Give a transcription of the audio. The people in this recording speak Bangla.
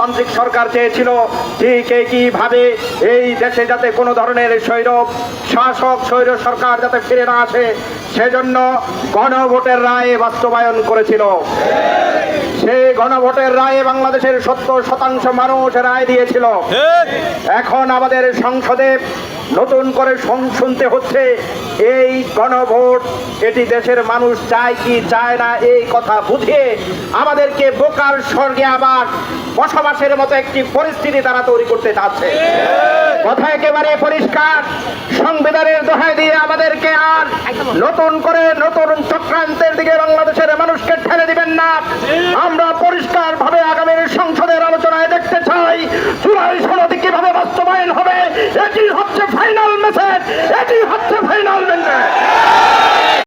গণতান্ত্রিক সরকার চেয়েছিল, ঠিক একইভাবে এই দেশে যাতে কোনো ধরনের স্বৈর শাসক স্বৈর সরকার যাতে ফিরে না আসে সেজন্য গণভোটের রায় বাস্তবায়ন করেছিল। সেই গণভোটের রায়ে বাংলাদেশের 70% মানুষ রায় দিয়েছিল। এখন আমাদের সংসদে নতুন করে শুনতে হচ্ছে এই গণভোট এটি দেশের মানুষ চায় কি চায় না এই কথা বুঝিয়ে আমাদেরকে বোকার স্বর্গে আবার বসবাসের মতো একটি পরিস্থিতি তারা তৈরি করতে চাচ্ছে। কথা একেবারে পরিষ্কার, সংবিধানের দোহাই দিয়ে আমাদেরকে আর নতুন করে নতুন চক্রান্তের দিকে বাংলাদেশের মানুষকে ঠেলে দিবেন না। আমরা পরিষ্কার ভাবে আগামীর সংসদের আলোচনায় দেখতে চাই জুলাই সনদ কিভাবে বাস্তবায়ন হবে। এটি হচ্ছে ফাইনাল মেসেজ, এটি হচ্ছে ফাইনাল মেসেজ।